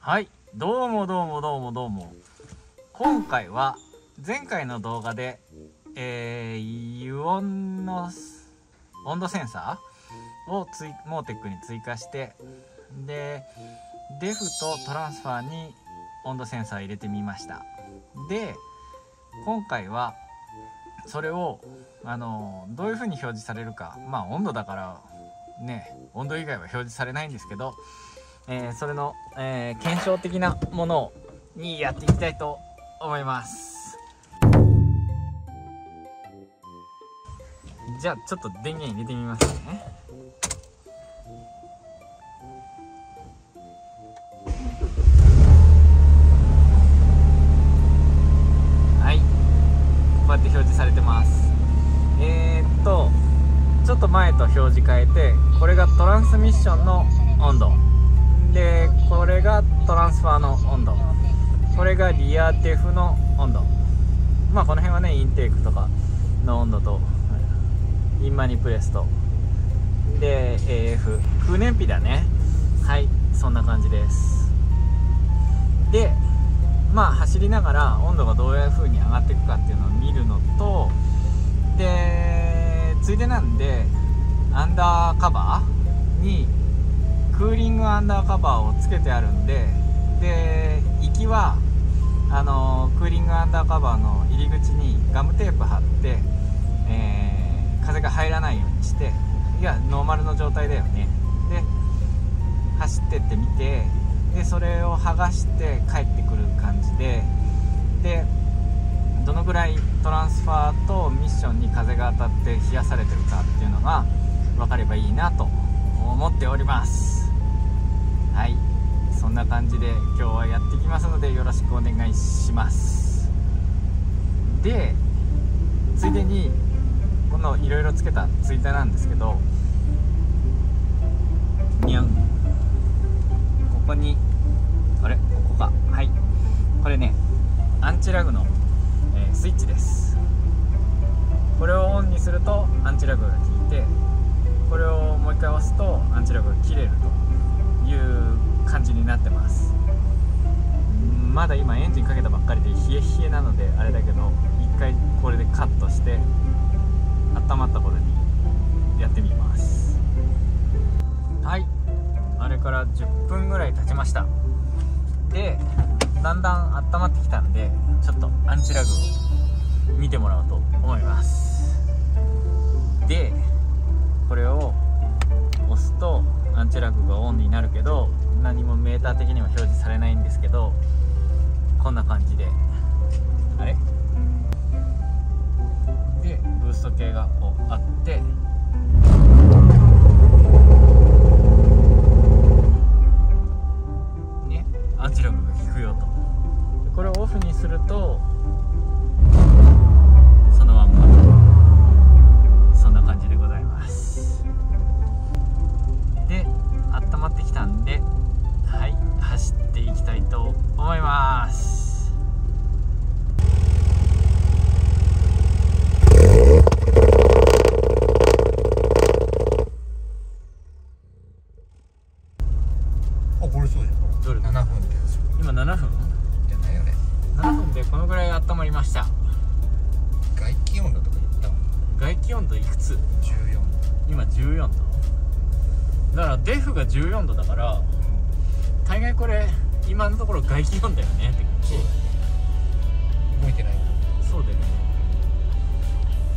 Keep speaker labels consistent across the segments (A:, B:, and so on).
A: はい、どうも。今回は前回の動画で、油温の温度センサーをモーテックに追加して、でデフとトランスファーに温度センサー入れてみました。で今回はそれをどういう風に表示されるか、温度だからね、温度以外は表示されないんですけど、それの、検証的なものにやっていきたいと思います。じゃあちょっと電源入れてみますね。はい、こうやって表示されてます。ちょっと前と表示変えて、これがトランスミッションの温度で、これがトランスファーの温度、これがリアデフの温度。この辺はね、インテークとかの温度とインマニプレスとで AF 空燃費だね。はい、そんな感じです。で走りながら温度がどういう風に上がっていくかっていうのを見るのと、でついでなんでアンダーカバーにクーリングアンダーカバーをつけてあるんで、行きはクーリングアンダーカバーの入り口にガムテープ貼って、風が入らないようにして、いやノーマルの状態だよね。で走ってってみて、でそれを剥がして帰ってくる感じで、どのぐらいトランスファーとミッションに風が当たって冷やされてるかっていうのが分かればいいなと思っております。はい、そんな感じで今日はやっていきますのでよろしくお願いします。でついでにこのいろいろつけたツイッターなんですけど、にゃん、ここにここか、はい、これねアンチラグの、スイッチです。これをオンにするとアンチラグが効いて、これをもう一回押すとアンチラグが切れるという感じになってます。まだ今エンジンかけたばっかりで冷え冷えなのであれだけど、一回これでカットして温まった頃にやってみます。はい、あれから10分ぐらい経ちました。でだんだん温まってきたんで、ちょっとアンチラグを見てもらおうと思います。でこれを押すとアンチラグがオンになるけど、何もメーター的には表示されないんですけど、こんな感じででブースト系がこうあって、アンチラグが効くよと。これをオフにするとそのまんま、そんな感じでございます。で温まってきたんで、はい、走っていきたいと思います。
B: これそうじゃん。
A: どれ
B: 7分ってやつ。
A: 今7分
B: じゃないよね。
A: 7分でこのぐらい温まりました。
B: 外気温度とか言ったもん。
A: 外気温度いくつ？
B: 14度。
A: 今14度だからデフが14度だから、大概これ今のところ外気温だよねって
B: そうだね。動いてない。
A: そうだよね。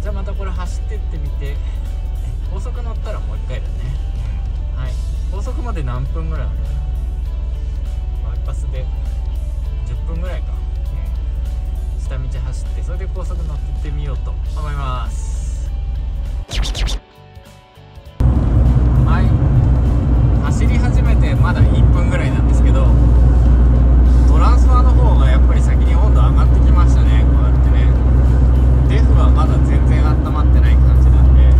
A: じゃあまたこれ走ってってみて、高速乗ったらもう一回だね。はい、高速まで何分ぐらいある？バイパスで10分ぐらいか。下道走って、それで高速乗ってってみようと思います。はい、走り始めてまだ1分ぐらいなんですけど、トランスファーの方がやっぱり先に温度上がってきましたね。こうやってね、デフはまだ全然温まってない感じなんで、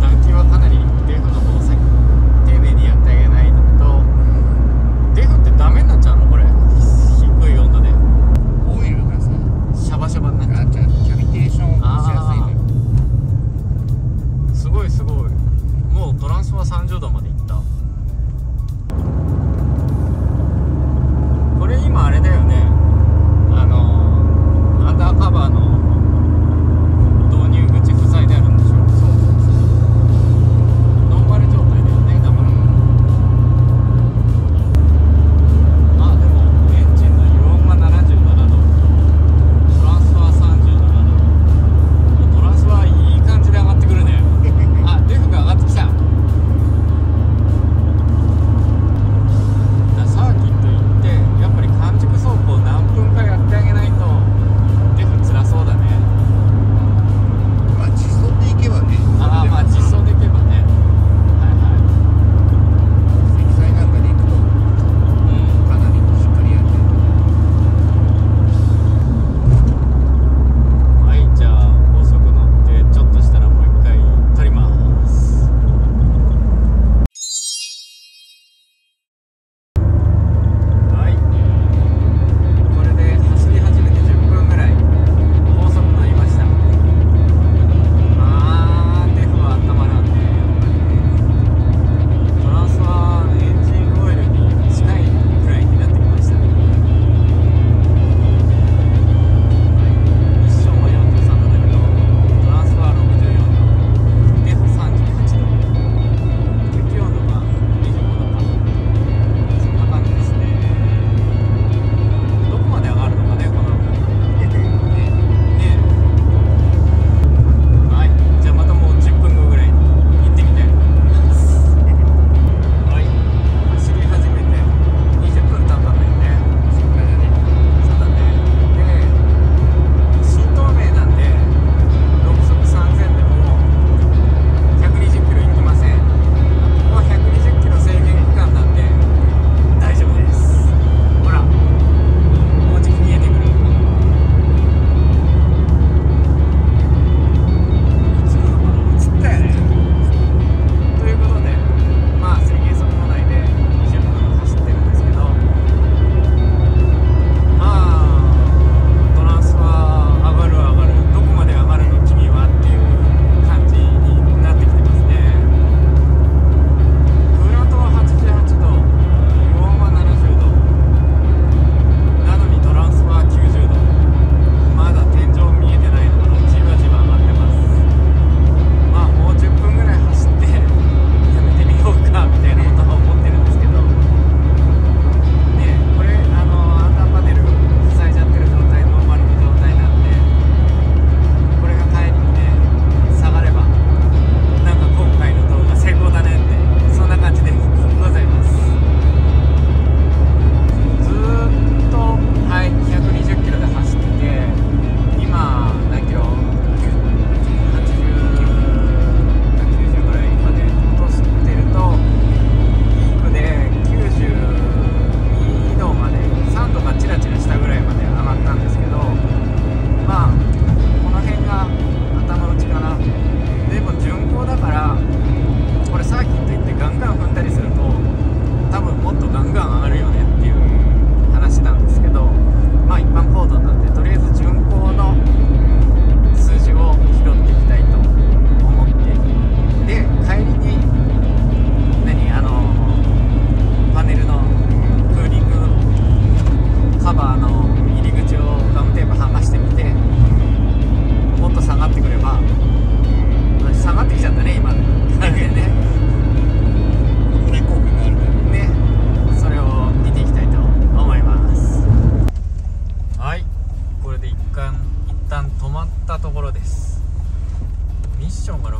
A: 暖気はかなりデフの方先丁寧にやってあげないと。デフってダメになっちゃうのこれ、低い温度で。
B: オイルがさ、
A: シャバシャバになっちゃう。
B: キャビテーションしやすいのよ。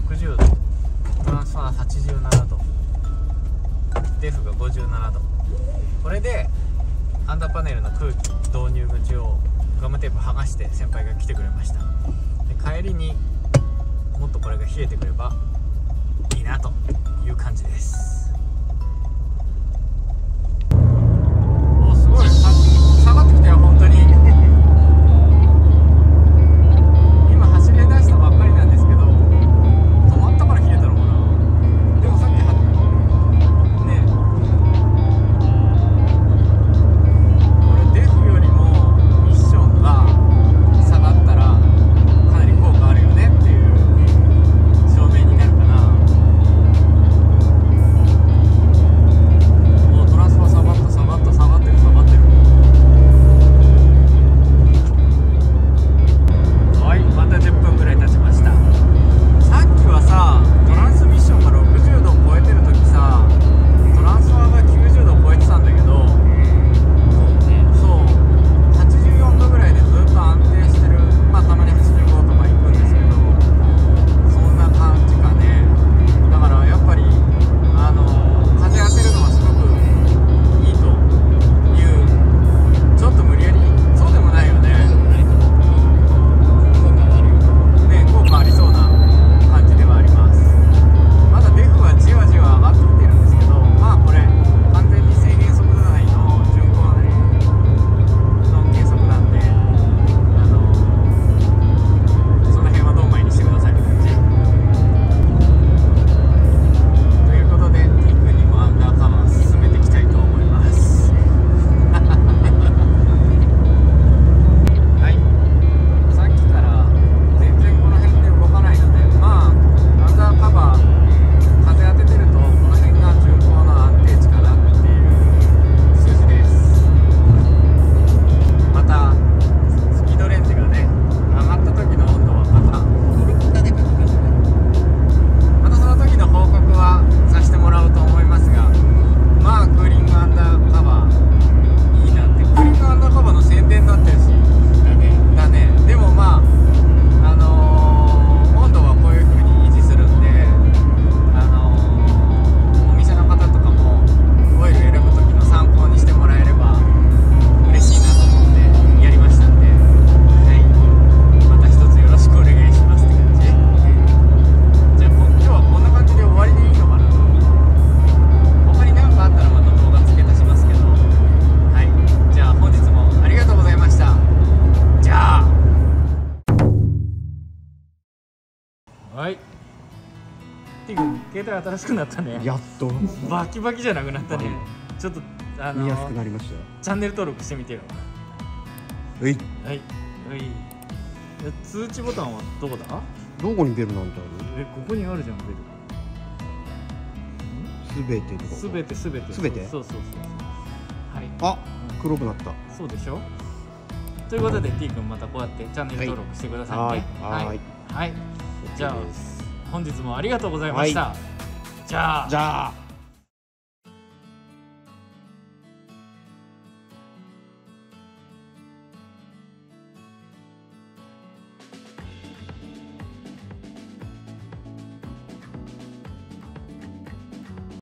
A: 60度、トランスファー87度、デフが57度。これでアンダーパネルの空気導入口をガムテープ剥がして先輩が来てくれました。で帰りにもっとこれが冷えてくればいいなという感じです。お、すごい下がってきたよ本当に。今走り出したばっかりなんですけど、止まったから冷えたのかな。でもさっきねこれデフよりもミッションが下がったらかなり効果あるよねっていう証明になるかな。もうトランスファー下がってる。はい、また10分ぐらい経ちました。さっきはさ、トランスミッションが60度を超えてる時さ、トランスファーが90度を超えてたんだけど、そう、84度ぐらいでずっと安定してる。まあたまに85とか行くんですけど、そんな感じかね。だからやっぱり風当てるのはすごくいいという、ちょっと無理やり、そうでもないよね。効果ありそうな感じではあります。まだデフはじわじわ上がってきてるんですけど、まあこれ完全に制限速度内の巡航の計測なんで、その辺はドンマイにしてくださいって感じ。ということで T 君にもアンダーカバー進めていきたいと思います。はい、さっきから全然この辺で動かないので、まあアンダーカバー風当ててるとこの辺が巡航の安定値かなっていう数字です。またスピードレンジがね上がった時の温度はまたその時の報告はさせてもらうと思いますが、まあクーリングアンダーカバーいいなって。クーリングアンダーカバーの宣伝になってるしだね。でもまあ温度はこういう風に維持するんで、お店の方とかもオイル選ぶ時の参考にしてもらえれば嬉しいなと思ってやりましたんで、はい、また一つよろしくお願いしますって感じ。じゃあ今日はこんな感じで終わりでいいのかな。他に何かあったらまた動画付け足しますけど、はい、じゃあ本日もありがとうございました。じゃあはい、T 君携帯新しくなったね。
C: やっと
A: バキバキじゃなくなったね。ちょっと
C: 見やすくなりましたよ。
A: チャンネル登録してみてよ。
C: はい。
A: はい。通知ボタンはどこだ？
C: どこにベルなんてある？
A: ここにあるじゃん、ベル。
C: すべてとか。
A: すべて。
C: すべて？
A: そう。はい。
C: あ、黒くなった。
A: そうでしょ。ということで T 君またこうやってチャンネル登録してくださいね。はい。じゃあ本日もありがとうございました。じゃあ。